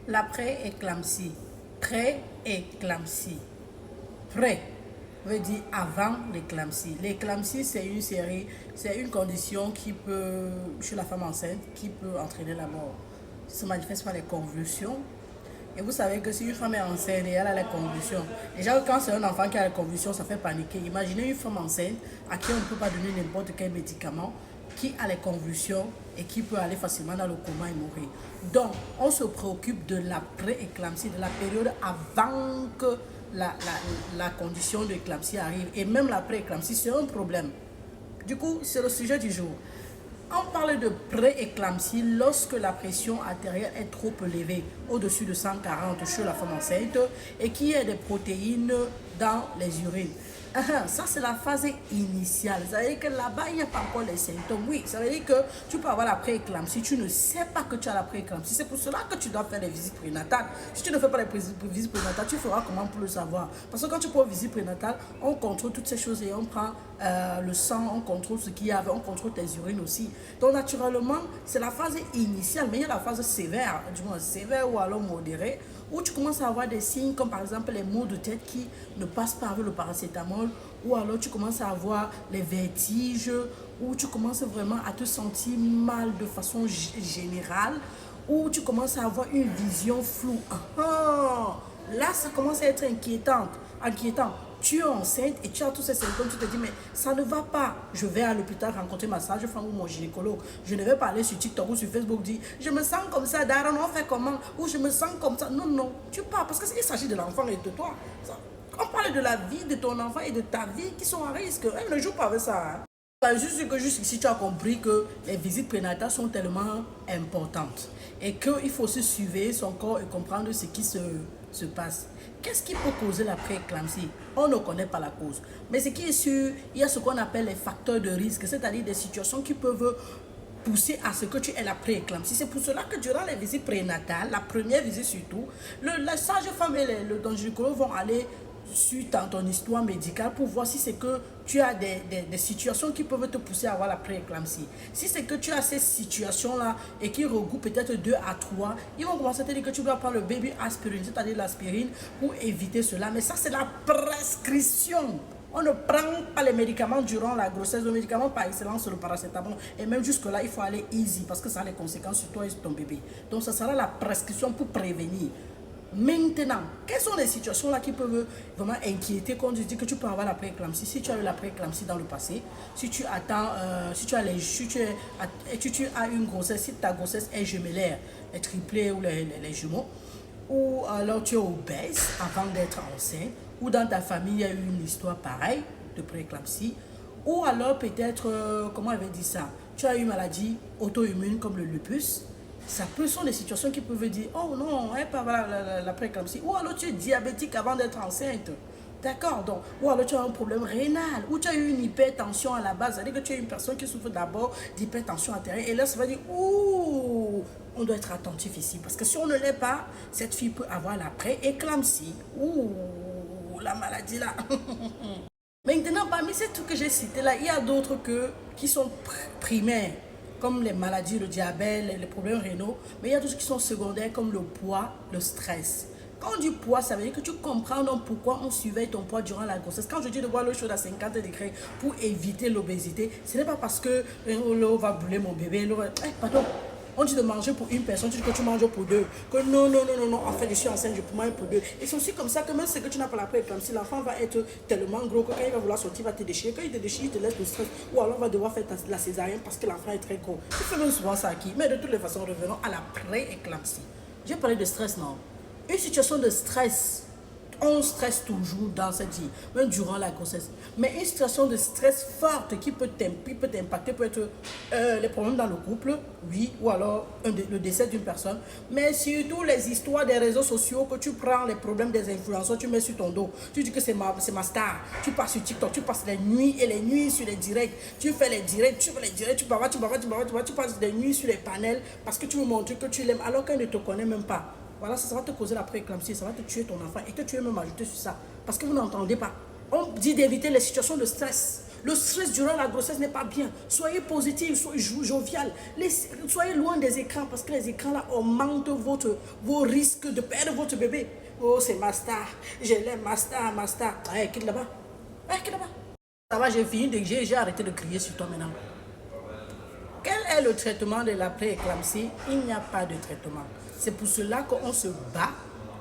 L'après-éclampsie. Pré-éclampsie. Pré veut dire avant l'éclampsie. L'éclampsie, c'est une série, c'est une condition qui peut, chez la femme enceinte, qui peut entraîner la mort. Ça se manifeste par les convulsions. Et vous savez que si une femme est enceinte et elle a les convulsions, déjà quand c'est un enfant qui a les convulsions, ça fait paniquer. Imaginez une femme enceinte à qui on ne peut pas donner n'importe quel médicament, qui a les convulsions et qui peut aller facilement dans le coma et mourir. Donc, on se préoccupe de l'après-éclampsie, de la période avant que la condition d'éclampsie arrive. Et même l'après-éclampsie, c'est un problème. Du coup, c'est le sujet du jour. On parle de pré-éclampsie lorsque la pression artérielle est trop élevée, au-dessus de 140 chez la femme enceinte, et qu'il y a des protéines dans les urines. Ça, c'est la phase initiale. Ça veut dire que là-bas, il n'y a pas encore les symptômes. Oui, ça veut dire que tu peux avoir la pré-éclampsie. Tu ne sais pas que tu as la pré-éclampsie. C'est pour cela que tu dois faire les visites prénatales. Si tu ne fais pas les visites prénatales, tu feras comment pour le savoir? Parce que quand tu prends une visite prénatale, on contrôle toutes ces choses et on prend le sang, on contrôle ce qu'il y a, on contrôle tes urines aussi. Donc, naturellement, c'est la phase initiale. Mais il y a la phase sévère, du moins sévère ou alors modérée, où tu commences à avoir des signes comme par exemple les maux de tête qui ne passent pas avec le paracétamol, ou alors tu commences à avoir les vertiges, ou tu commences vraiment à te sentir mal de façon générale, ou tu commences à avoir une vision floue. Là, ça commence à être inquiétant. Tu es enceinte et tu as tous ces symptômes, tu te dis, mais ça ne va pas. Je vais à l'hôpital rencontrer ma sage-femme ou mon gynécologue. Je ne vais pas aller sur TikTok ou sur Facebook dire, je me sens comme ça, Daron, on fait comment? Ou je me sens comme ça. Non, non, tu pars parce qu'il s'agit de l'enfant et de toi. On parle de la vie de ton enfant et de ta vie qui sont à risque. Elle ne joue pas avec ça. Je suis sûr que jusqu'ici, tu as compris que les visites prénatales sont tellement importantes et qu'il faut se suivre son corps et comprendre ce qui se passe. Qu'est-ce qui peut causer la pré-éclampsie? On ne connaît pas la cause. Mais ce qui est sûr, il y a ce qu'on appelle les facteurs de risque, c'est-à-dire des situations qui peuvent pousser à ce que tu aies la pré-éclampsie. C'est pour cela que durant les visites prénatales, la première visite surtout, la sage-femme et le gynécologue vont aller sur ton histoire médicale pour voir si c'est que tu as des situations qui peuvent te pousser à avoir la pré-éclampsie. Si c'est que tu as ces situations-là et qui regroupent peut-être 2 à 3, ils vont commencer à te dire que tu dois prendre le baby aspirine, c'est-à-dire l'aspirine, pour éviter cela. Mais ça, c'est la prescription. On ne prend pas les médicaments durant la grossesse. Le médicament par excellence, c'est le paracétamol. Et même jusque-là, il faut aller easy parce que ça a les conséquences sur toi et sur ton bébé. Donc, ça sera la prescription pour prévenir. Maintenant, quelles sont les situations là qui peuvent vraiment inquiéter quand tu dis que tu peux avoir la pré-éclampsie? Si tu as eu la pré-éclampsie dans le passé, si tu attends, si tu as une grossesse, si ta grossesse est gemellaire, les triplés ou les jumeaux, ou alors tu es obèse avant d'être enceinte, ou dans ta famille il y a eu une histoire pareille de pré-éclampsie, ou alors peut-être, comment on avait dit ça, tu as eu une maladie auto-immune comme le lupus. Ça peut sont des situations qui peuvent dire, oh non, elle peut avoir la pré-éclampsie. Ou alors tu es diabétique avant d'être enceinte. D'accord, donc, ou alors tu as un problème rénal, ou tu as eu une hypertension à la base. C'est-à-dire que tu es une personne qui souffre d'abord d'hypertension artérielle. Et là, ça va dire, ouh, on doit être attentif ici. Parce que si on ne l'est pas, cette fille peut avoir la pré-éclampsie. Ouh, la maladie là. Maintenant, parmi ces trucs que j'ai cités là, il y a d'autres qui sont primaires, comme les maladies, le diabète, les problèmes rénaux, mais il y a d'autres qui sont secondaires, comme le poids, le stress. Quand on dit poids, ça veut dire que tu comprends donc pourquoi on surveille ton poids durant la grossesse. Quand je dis de boire l'eau chaude à 50 degrés pour éviter l'obésité, ce n'est pas parce que l'eau va brûler mon bébé. Pardon. On dit de manger pour une personne, tu dis que tu manges pour deux. Que non, en fait, je suis enceinte, je peux manger pour deux. Et c'est aussi comme ça que même si tu n'as pas la paix, comme si l'enfant va être tellement gros que quand il va vouloir sortir, il va te déchirer. Quand il te déchire, il te laisse le stress. Ou alors, on va devoir faire la césarienne parce que l'enfant est très gros. Tu fais même souvent ça qui. Mais de toutes les façons, revenons à la pré-éclampsie. J'ai parlé de stress, non? Une situation de stress. On stresse toujours dans cette vie, même durant la grossesse. Mais une situation de stress forte qui peut t'impacter peut être les problèmes dans le couple, oui, ou alors le décès d'une personne. Mais surtout les histoires des réseaux sociaux que tu prends, les problèmes des influenceurs, tu mets sur ton dos. Tu dis que c'est ma star. Tu passes sur TikTok, tu passes les nuits et les nuits sur les directs. Tu fais les directs, tu passes des nuits sur les panels parce que tu veux montrer que tu l'aimes alors qu'elle ne te connaît même pas. Voilà, ça va te causer la pré-éclampsie, ça va te tuer ton enfant et que tu veux même ajouter sur ça. Parce que vous n'entendez pas. On dit d'éviter les situations de stress. Le stress durant la grossesse n'est pas bien. Soyez positif, soyez jovial. Soyez loin des écrans parce que les écrans là augmentent vos risques de perdre votre bébé. Oh, c'est ma star. Je l'aime, ma star, ma star. Allez, quitte là-bas. Allez, quitte là-bas. Ça va, j'ai fini, j'ai arrêté de crier sur toi maintenant. Quel est le traitement de la pré-éclampsie? Il n'y a pas de traitement. C'est pour cela qu'on se bat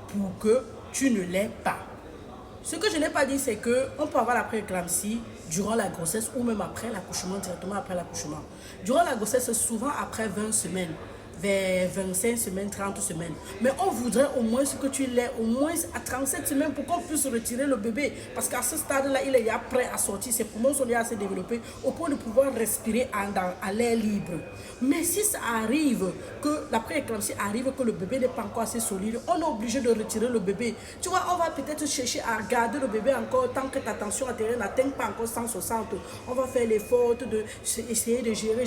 pour que tu ne l'aies pas. Ce que je n'ai pas dit, c'est qu'on peut avoir la pré-éclampsie durant la grossesse ou même après l'accouchement, directement après l'accouchement. Durant la grossesse, souvent après 20 semaines, vers 25 semaines, 30 semaines. Mais on voudrait au moins que tu l'aies au moins à 37 semaines pour qu'on puisse retirer le bébé. Parce qu'à ce stade-là, il est prêt à sortir. Ses poumons sont déjà assez développés au point de pouvoir respirer à l'air libre. Mais si ça arrive, que la pré-éclampsie arrive, que le bébé n'est pas encore assez solide, on est obligé de retirer le bébé. Tu vois, on va peut-être chercher à garder le bébé encore tant que ta tension artérielle n'atteint pas encore 160. On va faire l'effort de essayer de gérer.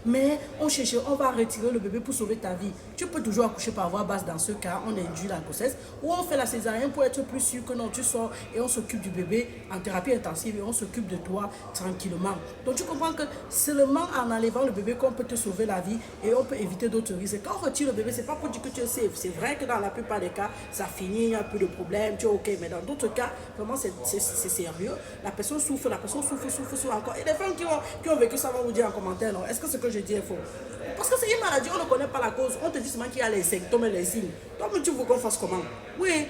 Mais on va retirer le bébé pour sauver ta vie. Tu peux toujours accoucher par voie basse dans ce cas, on induit la grossesse, ou on fait la césarienne pour être plus sûr que non, tu sors et on s'occupe du bébé en thérapie intensive et on s'occupe de toi tranquillement. Donc tu comprends que seulement en enlevant le bébé qu'on peut te sauver la vie et on peut éviter d'autres risques. Quand on retire le bébé, c'est pas pour dire que tu es safe. C'est vrai que dans la plupart des cas, ça finit, il n'y a plus de problème, tu es ok, mais dans d'autres cas, vraiment c'est sérieux. La personne souffre encore. Et les femmes qui ont vécu ça vont vous dire en commentaire, non, est-ce que ce que je dis est faux? Parce que c'est une maladie, on ne connaît pas la cause. On te dit seulement qu'il y a les symptômes et les signes. Donc, tu veux qu'on fasse comment? Oui.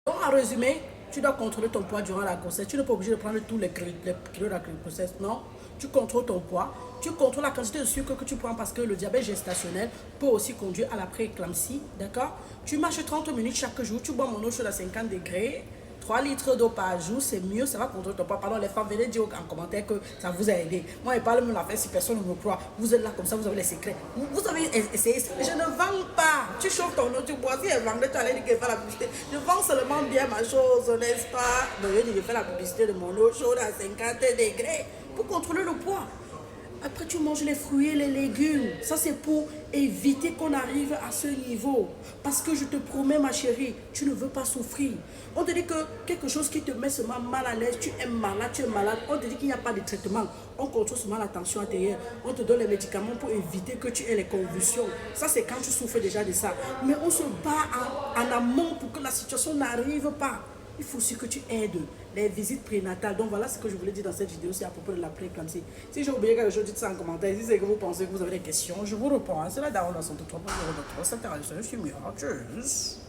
Donc, en résumé, tu dois contrôler ton poids durant la grossesse. Tu n'es pas obligé de prendre tous les kilos de la grossesse. Non. Tu contrôles ton poids. Tu contrôles la quantité de sucre que tu prends parce que le diabète gestationnel peut aussi conduire à la pré-éclampsie. D'accord? Tu marches 30 minutes chaque jour. Tu bois mon eau chaude à 50 degrés. 3 litres d'eau par jour, c'est mieux, ça va contrôler ton poids. Pardon, les femmes, venez dire en commentaire que ça vous a aidé. Moi, je parle même la fin si personne ne me croit. Vous êtes là comme ça, vous avez les secrets. Vous avez essayé ça. Je ne vends pas. Tu chauffes ton eau, tu bois. Si elle vendait, tu allais dire qu'elle fait la publicité. Je vends seulement bien ma chose, n'est-ce pas? Je fais la publicité de mon eau chaude à 50 degrés pour contrôler le poids. Après, tu manges les fruits et les légumes. Ça, c'est pour éviter qu'on arrive à ce niveau. Parce que je te promets, ma chérie, tu ne veux pas souffrir. On te dit que quelque chose qui te met seulement mal à l'aise, tu es malade, on te dit qu'il n'y a pas de traitement. On contrôle seulement la tension artérielle. On te donne les médicaments pour éviter que tu aies les convulsions. Ça, c'est quand tu souffres déjà de ça. Mais on se bat en amont pour que la situation n'arrive pas. Il faut aussi que tu aides les visites prénatales. Donc voilà ce que je voulais dire dans cette vidéo, c'est à propos de la pré-éclampsie. Si j'ai oublié quelque chose, dites ça en commentaire. Si c'est que vous pensez que vous avez des questions, je vous réponds. C'est là dans la santé 3.0 de 3, c'est intéressant, je suis mieux. Tchuss.